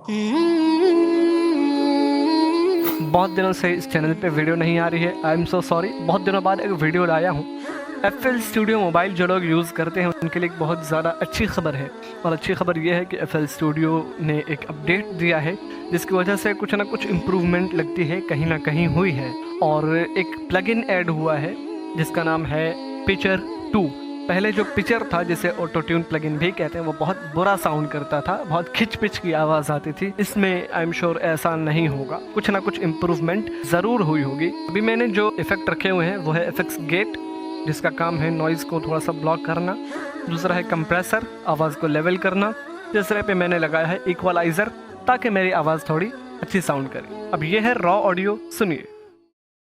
बहुत दिनों से इस चैनल पे वीडियो नहीं आ रही है। I am so sorry. बहुत दिनों बाद एक वीडियो लाया हूँ। FL स्टूडियो मोबाइल जो लोग यूज़ करते हैं उनके लिए एक बहुत ज़्यादा अच्छी खबर है। और अच्छी खबर यह है कि FL स्टूडियो ने एक अपडेट दिया है जिसकी वजह से कुछ ना कुछ इम्प्रूवमेंट लगती है, कहीं ना कहीं हुई है। और एक प्लगइन ऐड हुआ है जिसका नाम है पिक्चर 2। पहले जो पिक्चर था, जिसे ऑटो ट्यून प्लगइन भी कहते हैं, वो बहुत बुरा साउंड करता था, बहुत खिच पिच की आवाज़ आती थी। इसमें आई एम श्योर ऐसा नहीं होगा, कुछ ना कुछ इम्प्रूवमेंट ज़रूर हुई होगी। अभी मैंने जो इफेक्ट रखे हुए हैं वो है FX गेट, जिसका काम है नॉइज़ को थोड़ा सा ब्लॉक करना। दूसरा है कंप्रेसर, आवाज़ को लेवल करना। तीसरे पे मैंने लगाया है इक्वलाइज़र, ताकि मेरी आवाज़ थोड़ी अच्छी साउंड करे। अब ये है रॉ ऑडियो, सुनिए।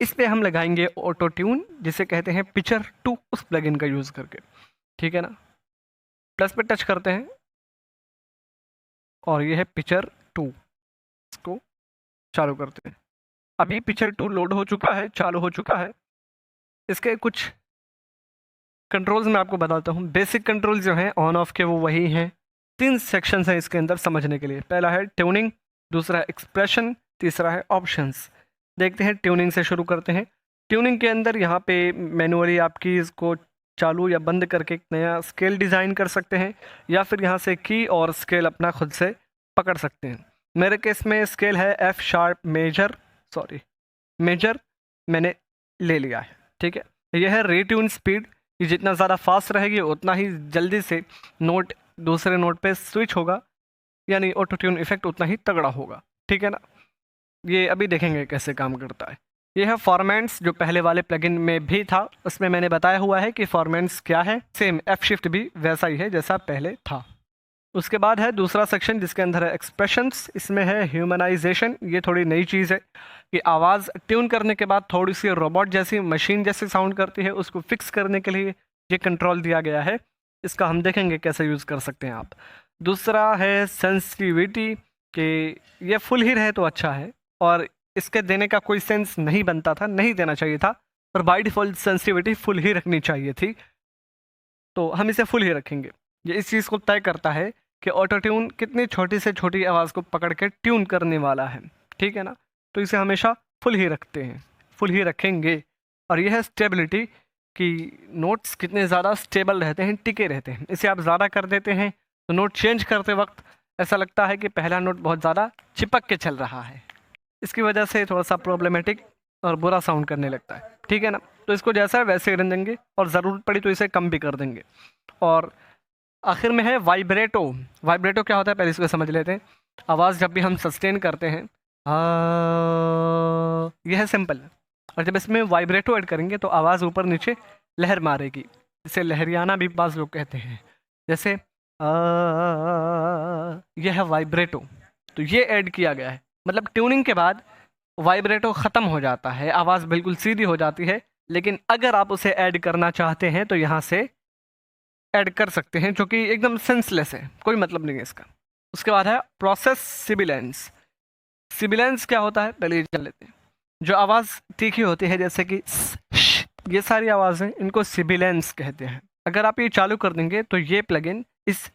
इस पे हम लगाएंगे ऑटो ट्यून, जिसे कहते हैं पिक्चर 2, उस प्लगइन का यूज़ करके। ठीक है ना। प्लस पे टच करते हैं और ये है पिक्चर 2। इसको चालू करते हैं। अभी पिक्चर 2 लोड हो चुका है, चालू हो चुका है। इसके कुछ कंट्रोल्स मैं आपको बताता हूँ। बेसिक कंट्रोल जो हैं ऑन ऑफ के, वो वही हैं। 3 सेक्शंस हैं इसके अंदर समझने के लिए। पहला है ट्यूनिंग, दूसरा है एक्सप्रेशन, तीसरा है ऑप्शंस। देखते हैं, ट्यूनिंग से शुरू करते हैं। ट्यूनिंग के अंदर यहाँ पे मैनुअली आपकी इसको चालू या बंद करके एक नया स्केल डिज़ाइन कर सकते हैं, या फिर यहाँ से की और स्केल अपना खुद से पकड़ सकते हैं। मेरे केस में स्केल है F# मेजर मैंने ले लिया है। ठीक है। यह है रीट्यून स्पीड, कि जितना ज़्यादा फास्ट रहेगी उतना ही जल्दी से नोट दूसरे नोट पे स्विच होगा, यानी ऑटो ट्यून इफेक्ट उतना ही तगड़ा होगा। ठीक है ना। ये अभी देखेंगे कैसे काम करता है। ये है फॉर्मेट्स, जो पहले वाले प्लगइन में भी था। उसमें मैंने बताया हुआ है कि फॉर्मेट्स क्या है। सेम F शिफ्ट भी वैसा ही है जैसा पहले था। उसके बाद है दूसरा सेक्शन जिसके अंदर है एक्सप्रेशंस। इसमें है ह्यूमनाइजेशन। ये थोड़ी नई चीज़ है कि आवाज़ ट्यून करने के बाद थोड़ी सी रोबोट जैसी, मशीन जैसी साउंड करती है, उसको फिक्स करने के लिए ये कंट्रोल दिया गया है। इसका हम देखेंगे कैसे यूज़ कर सकते हैं आप। दूसरा है सेंसिटिविटी, कि ये फुल ही रहे तो अच्छा है, और इसके देने का कोई सेंस नहीं बनता था, नहीं देना चाहिए था, पर बाय डिफ़ॉल्ट सेंसिटिविटी फुल ही रखनी चाहिए थी, तो हम इसे फुल ही रखेंगे। ये इस चीज़ को तय करता है कि ऑटो ट्यून कितनी छोटी से छोटी आवाज़ को पकड़ के ट्यून करने वाला है। ठीक है ना। तो इसे हमेशा फुल ही रखते हैं, फुल ही रखेंगे। और यह है स्टेबिलिटी, कि नोट्स कितने ज़्यादा स्टेबल रहते हैं, टिके रहते हैं। इसे आप ज़्यादा कर देते हैं तो नोट चेंज करते वक्त ऐसा लगता है कि पहला नोट बहुत ज़्यादा चिपक के चल रहा है। इसकी वजह से थोड़ा सा प्रॉब्लमेटिक और बुरा साउंड करने लगता है। ठीक है ना। तो इसको जैसा है वैसे ही रहने देंगे, और ज़रूरत पड़ी तो इसे कम भी कर देंगे। और आखिर में है वाइब्रेटो। वाइब्रेटो क्या होता है पहले इसको समझ लेते हैं। आवाज़ जब भी हम सस्टेन करते हैं, यह है सिंपल, और जब इसमें वाइब्रेटो ऐड करेंगे तो आवाज़ ऊपर नीचे लहर मारेगी। इसे लहरियाना भी बाज़ लोग कहते हैं। जैसे यह है वाइब्रेटो, तो ये ऐड किया गया है। मतलब ट्यूनिंग के बाद वाइब्रेटो ख़त्म हो जाता है, आवाज़ बिल्कुल सीधी हो जाती है। लेकिन अगर आप उसे ऐड करना चाहते हैं तो यहाँ से ऐड कर सकते हैं, जो कि एकदम सेंसलेस है, कोई मतलब नहीं है इसका। उसके बाद है प्रोसेस सिबिलेंस। सिबिलेंस क्या होता है पहले ये जान लेते हैं। जो आवाज़ तीखी होती है, जैसे कि ये सारी आवाज़ें, इनको सिबिलेंस कहते हैं। अगर आप ये चालू कर देंगे तो ये प्लगइन इस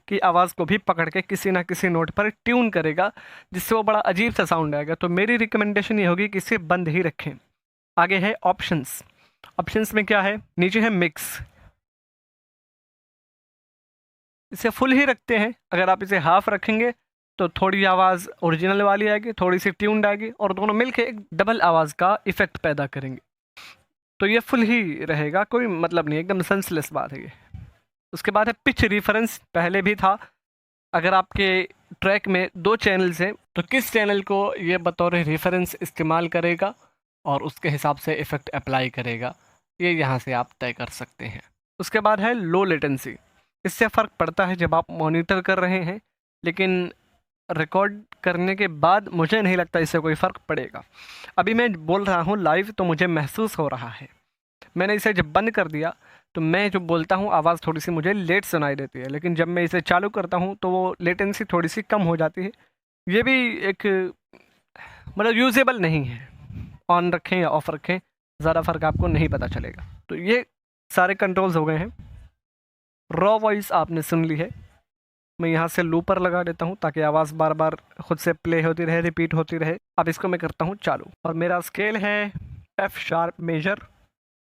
की आवाज़ को भी पकड़ के किसी ना किसी नोट पर ट्यून करेगा, जिससे वो बड़ा अजीब सा साउंड आएगा। तो मेरी रिकमेंडेशन ये होगी कि इसे बंद ही रखें। आगे है ऑप्शंस। ऑप्शंस में क्या है, नीचे है मिक्स। इसे फुल ही रखते हैं। अगर आप इसे हाफ रखेंगे तो थोड़ी आवाज़ ओरिजिनल वाली आएगी, थोड़ी सी ट्यून्ड आएगी, और दोनों मिलके एक डबल आवाज़ का इफेक्ट पैदा करेंगे। तो ये फुल ही रहेगा, कोई मतलब नहीं, एकदम सेंसलेस बात है ये। उसके बाद है पिच रिफरेंस। पहले भी था। अगर आपके ट्रैक में 2 चैनल्स हैं तो किस चैनल को ये बतौर रेफरेंस इस्तेमाल करेगा और उसके हिसाब से इफ़ेक्ट अप्लाई करेगा, ये यहाँ से आप तय कर सकते हैं। उसके बाद है लो लेटेंसी। इससे फ़र्क पड़ता है जब आप मॉनिटर कर रहे हैं, लेकिन रिकॉर्ड करने के बाद मुझे नहीं लगता इससे कोई फ़र्क पड़ेगा। अभी मैं बोल रहा हूँ लाइव, तो मुझे महसूस हो रहा है। मैंने इसे जब बंद कर दिया तो मैं जो बोलता हूँ आवाज़ थोड़ी सी मुझे लेट सुनाई देती है, लेकिन जब मैं इसे चालू करता हूँ तो वो लेटेंसी थोड़ी सी कम हो जाती है। ये भी एक मतलब यूजेबल नहीं है, ऑन रखें या ऑफ रखें ज़्यादा फ़र्क आपको नहीं पता चलेगा। तो ये सारे कंट्रोल्स हो गए हैं। रॉ वॉइस आपने सुन ली है। मैं यहाँ से लूपर लगा देता हूँ ताकि आवाज़ बार बार खुद से प्ले होती रहे, रिपीट होती रहे। अब इसको मैं करता हूँ चालू और मेरा स्केल है एफ शार्प मेजर।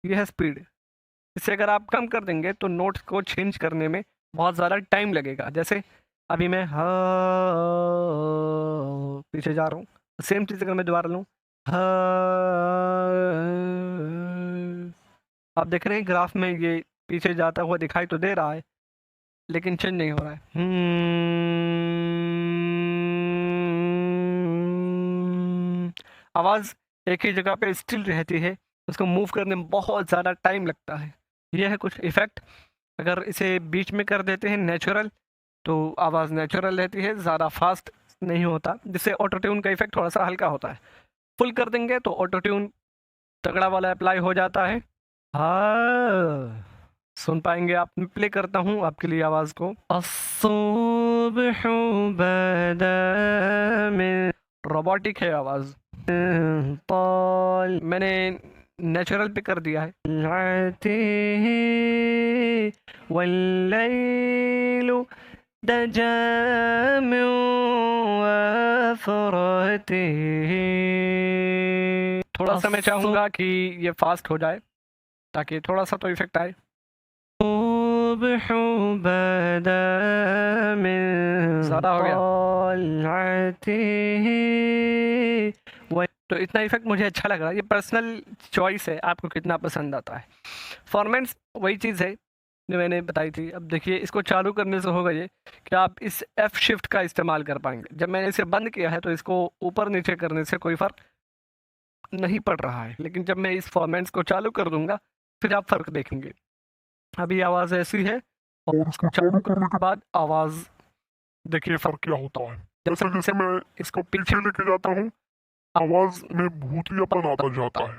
ये है स्पीड। इसे अगर आप कम कर देंगे तो नोट्स को चेंज करने में बहुत ज़्यादा टाइम लगेगा। जैसे अभी मैं हा पीछे जा रहा हूँ, सेम चीज़ अगर मैं दोबारा लूँ हा, आप देख रहे हैं ग्राफ में ये पीछे जाता हुआ दिखाई तो दे रहा है, लेकिन चेंज नहीं हो रहा है। आवाज़ एक ही जगह पे स्टिल रहती है, उसको मूव करने में बहुत ज़्यादा टाइम लगता है। यह है कुछ इफ़ेक्ट। अगर इसे बीच में कर देते हैं नेचुरल, तो आवाज़ नेचुरल रहती है, ज़्यादा फास्ट नहीं होता, जिससे ऑटो ट्यून का इफेक्ट थोड़ा सा हल्का होता है। फुल कर देंगे तो ऑटो ट्यून तगड़ा वाला अप्लाई हो जाता है। हाँ, सुन पाएंगे आप। प्ले करता हूँ आपके लिए आवाज़ को। अस्सुब्हु बदा मिन, रोबोटिक है आवाज़। पाल मैंने नेचुरल पे कर दिया है। वल्लैलु दजा मिन वफ़रतिह। थोड़ा सा मैं चाहूँगा कि ये फास्ट हो जाए ताकि थोड़ा सा तो इफेक्ट आए। ज़्यादा हो गया। तो इतना इफेक्ट मुझे अच्छा लग रहा है। ये पर्सनल चॉइस है, आपको कितना पसंद आता है। फॉर्मेट्स वही चीज़ है जो मैंने बताई थी। अब देखिए इसको चालू करने से होगा ये कि आप इस एफ शिफ्ट का इस्तेमाल कर पाएंगे। जब मैंने इसे बंद किया है तो इसको ऊपर नीचे करने से कोई फ़र्क नहीं पड़ रहा है, लेकिन जब मैं इस फॉर्मेट्स को चालू कर दूंगा फिर आप फ़र्क देखेंगे। अभी आवाज़ ऐसी है और इसको चालू करने के बाद आवाज़ देखिए फ़र्क क्या होता है। जैसे जैसे मैं इसको पीछे लेके जाता हूँ आवाज़ में भूतियापन आता जाता है।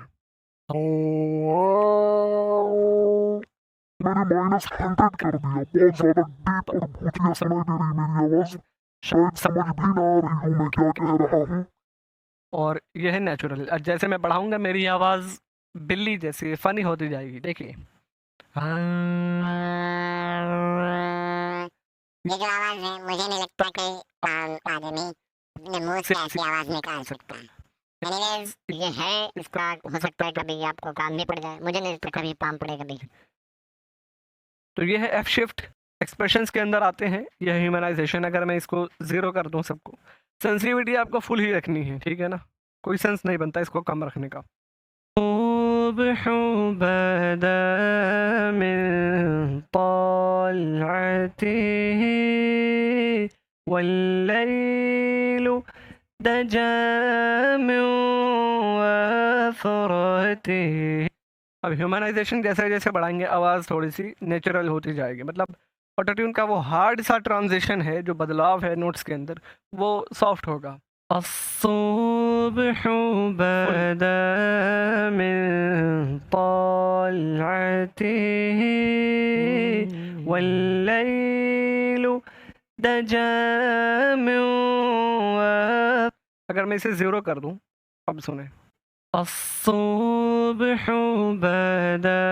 मैंने -100 कर दिया, बहुत ज़्यादा डीप और भूतिया सुनाई दे रही मेरी आवाज़। शायद समझ भी ना आ रही हूँ मैं क्या कह रहा हूँ। और यह है नेचुरल। जैसे मैं बढ़ाऊंगा मेरी आवाज़ बिल्ली जैसी फनी होती जाएगी। देखिए ये जो आवाज़ है मुझे नहीं लगता कोई आदमी अपने मुंह से ऐसी आवाज़ निकाल सकता है। एनीवेज ये है, इसका हो सकता है कभी आपको काम भी पड़ जाए, मुझे नहीं लगता कभी काम पड़े कभी। तो ये है एफ शिफ्ट। एक्सप्रेशंस के अंदर आते हैं यह ह्यूमनाइजेशन। अगर मैं इसको 0 कर दूं सबको, सेंसिटिविटी आपको फुल ही रखनी है, ठीक है ना, कोई सेंस नहीं बनता इसको कम रखने का। वल्लैलु दजा मिन वफ़रतिह। अब ह्यूमनाइजेशन जैसे जैसे बढ़ाएंगे आवाज़ थोड़ी सी नेचुरल होती जाएगी। मतलब ऑटोट्यून का वो हार्ड सा ट्रांजिशन है, जो बदलाव है नोट्स के अंदर, वो सॉफ्ट होगा। अस्सुब्हु बदा मिन तालअतिह वल्लैलु दजा मिन वफ़। अगर मैं इसे 0 कर दूं, अब सुने। अस्सुब्हु बदा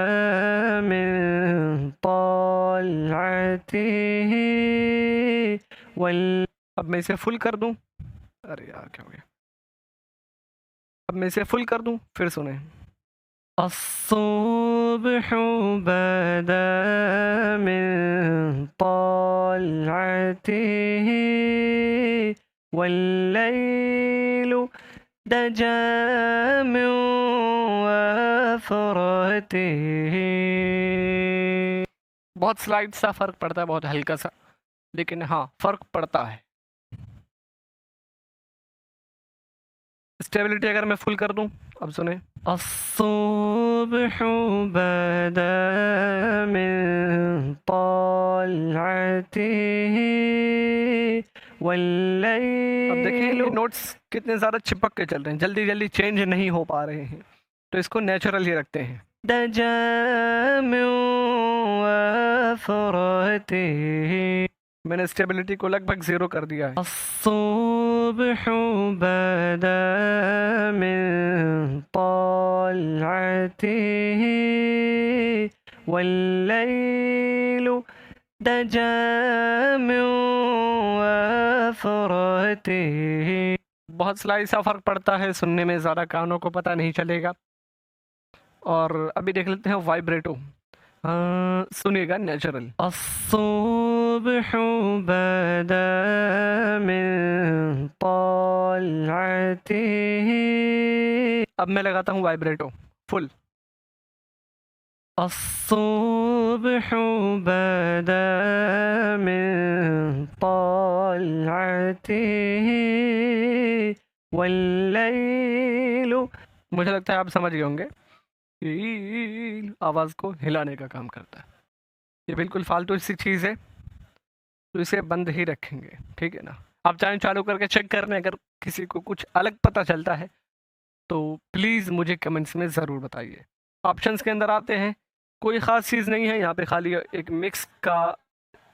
मिन तालअतिह वल। अब मैं इसे फुल कर दूं। अरे यार क्या हो गया। अब मैं इसे फुल कर दूं, फिर सुने। अस्सुब्हु बदा मिन तालअतिह वल्लैलु दजा मिन वफ़रतिह। बहुत स्लाइड सा फ़र्क पड़ता है, बहुत हल्का सा, लेकिन हाँ फ़र्क पड़ता है। स्टेबिलिटी अगर मैं फुल कर दूं, अब सुने। अस्सुब्हु बदा मिन तालअतिह वल्लैल। अब देखिए ये नोट्स कितने ज़्यादा चिपक के चल रहे हैं, जल्दी जल्दी चेंज नहीं हो पा रहे हैं, तो इसको नेचुरल ही रखते हैं। दजाम वफ़रते। मैंने स्टेबिलिटी को लगभग 0 कर दिया है। अस्सुब्हु बदा मिन तलअतिही वल्लैलु दजा मिन वफ़रतिही। बहुत स्लाइड सा फ़र्क पड़ता है, सुनने में ज़्यादा कानों को पता नहीं चलेगा। और अभी देख लेते हैं वाइब्रेटो। सुनिएगा नेचुरल। अस्सुब्हु बदा मिन तलअतिही। अब मैं लगाता हूँ वाइब्रेटो फुल। अस्सुब्हु बदा मिन तलअतिही वल्लैलु। मुझे लगता है आप समझ गए होंगे, आवाज़ को हिलाने का काम करता है। ये बिल्कुल फालतू सी चीज़ है, तो इसे बंद ही रखेंगे, ठीक है ना। आप चाहें चालू करके चेक कर लें, अगर किसी को कुछ अलग पता चलता है तो प्लीज़ मुझे कमेंट्स में ज़रूर बताइए। ऑप्शंस के अंदर आते हैं, कोई ख़ास चीज़ नहीं है यहाँ पे, खाली एक मिक्स का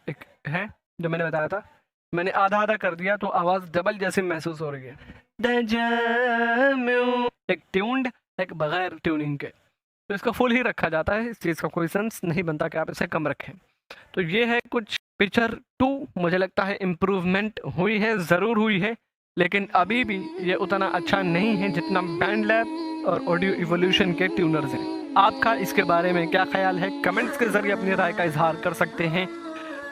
एक है जो मैंने बताया था। मैंने आधा आधा कर दिया तो आवाज़ डबल जैसे महसूस हो रही है। एक ट्यून्ड, एक बगैर ट्यूनिंग के, तो इसको फुल ही रखा जाता है। इस चीज़ का कोई सेंस नहीं बनता कि आप इसे कम रखें। तो ये है कुछ पिक्चर 2। मुझे लगता है इम्प्रूवमेंट हुई है, ज़रूर हुई है, लेकिन अभी भी ये उतना अच्छा नहीं है जितना बैंड लैब और ऑडियो इवोल्यूशन के ट्यूनर्स हैं। आपका इसके बारे में क्या ख्याल है? कमेंट्स के ज़रिए अपनी राय का इजहार कर सकते हैं।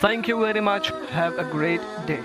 Thank you very much, have a great day.